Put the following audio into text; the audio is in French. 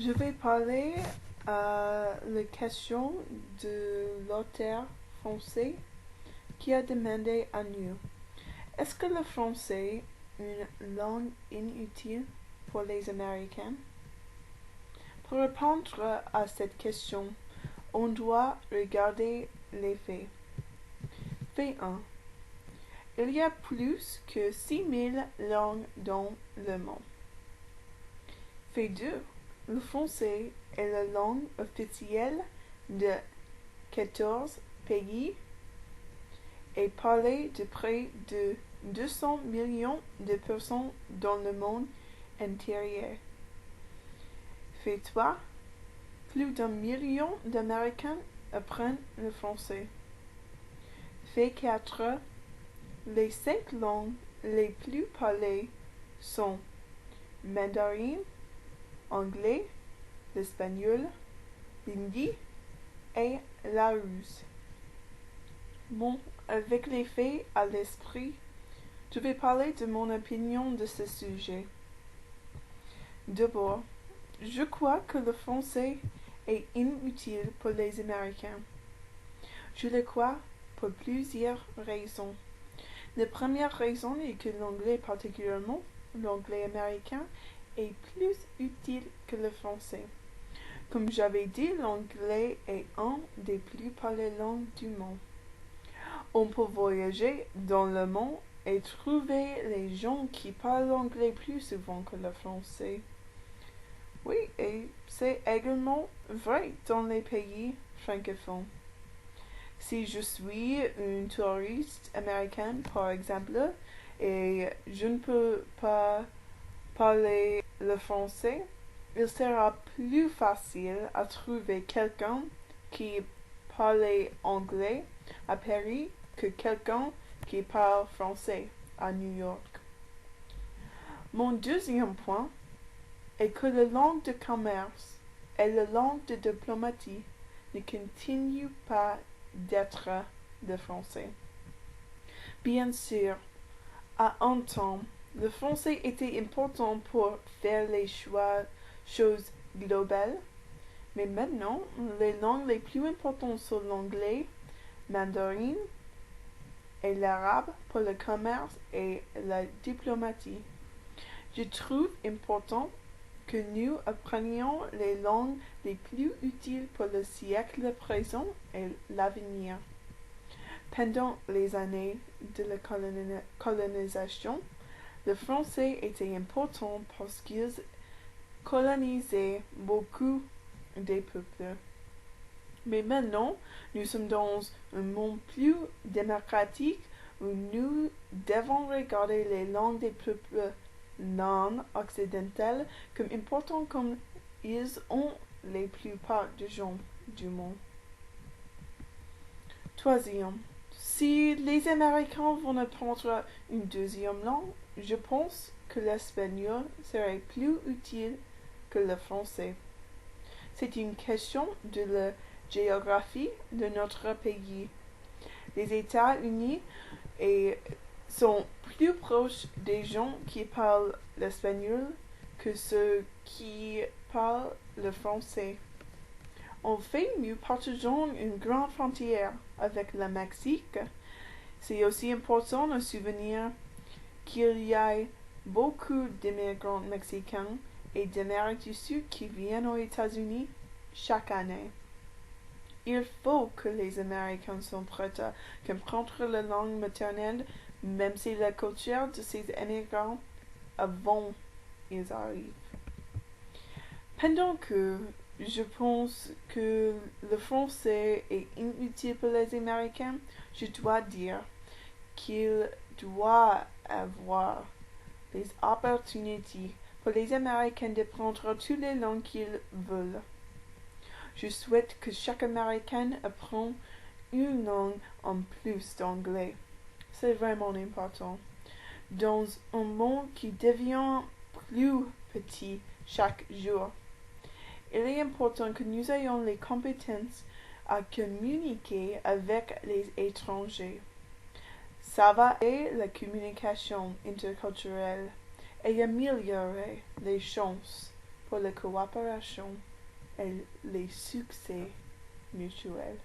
Je vais parler la question de l'auteur français qui a demandé à nous: est-ce que le français est une langue inutile pour les Américains? Pour répondre à cette question, on doit regarder les faits. Fait 1. Il y a plus que 6000 langues dans le monde. Fait 2. Le français est la langue officielle de 14 pays et parlée de près de 200 millions de personnes dans le monde entier. Fait 3. Plus d'1 million d'Américains apprennent le français. Fait 4. Les 5 langues les plus parlées sont mandarin, anglais, l'espagnol, l'hindi et la russe. Bon, avec les faits à l'esprit, je vais parler de mon opinion de ce sujet. D'abord, je crois que le français est inutile pour les Américains. Je le crois pour plusieurs raisons. La première raison est que l'anglais, particulièrement l'anglais américain, est plus utile que le français. Comme j'avais dit, l'anglais est un des plus parlées langues du monde. On peut voyager dans le monde et trouver les gens qui parlent l'anglais plus souvent que le français. Oui, et c'est également vrai dans les pays francophones. Si je suis un touriste américain, par exemple, et je ne peux pas parler le français, il sera plus facile à trouver quelqu'un qui parle anglais à Paris que quelqu'un qui parle français à New York. Mon deuxième point est que la langue de commerce et la langue de diplomatie ne continuent pas d'être le français. Bien sûr, à un temps, le français était important pour faire les choses globales, mais maintenant, les langues les plus importantes sont l'anglais, mandarin et l'arabe pour le commerce et la diplomatie. Je trouve important que nous apprenions les langues les plus utiles pour le siècle présent et l'avenir. Pendant les années de la colonisation, le français était important parce qu'ils colonisaient beaucoup des peuples. Mais maintenant, nous sommes dans un monde plus démocratique où nous devons regarder les langues des peuples non occidentaux comme importantes comme ils ont la plupart des gens du monde. Troisième, si les Américains vont apprendre une deuxième langue, je pense que l'espagnol serait plus utile que le français. C'est une question de la géographie de notre pays. Les États-Unis sont plus proches des gens qui parlent l'espagnol que ceux qui parlent le français. En fait, nous partageons une grande frontière avec le Mexique. C'est aussi important de se souvenir qu'il y a beaucoup d'immigrants mexicains et d'Amérique du Sud qui viennent aux États-Unis chaque année. Il faut que les Américains soient prêts à comprendre la langue maternelle, même si la culture de ces immigrants avant ils arrivent. Pendant que je pense que le français est inutile pour les Américains, je dois dire qu'il doit avoir des opportunités pour les Américains d'apprendre toutes les langues qu'ils veulent. Je souhaite que chaque Américain apprenne une langue en plus d'anglais. C'est vraiment important. Dans un monde qui devient plus petit chaque jour, il est important que nous ayons les compétences à communiquer avec les étrangers. Ça va aider la communication interculturelle et améliorer les chances pour la coopération et les succès mutuels.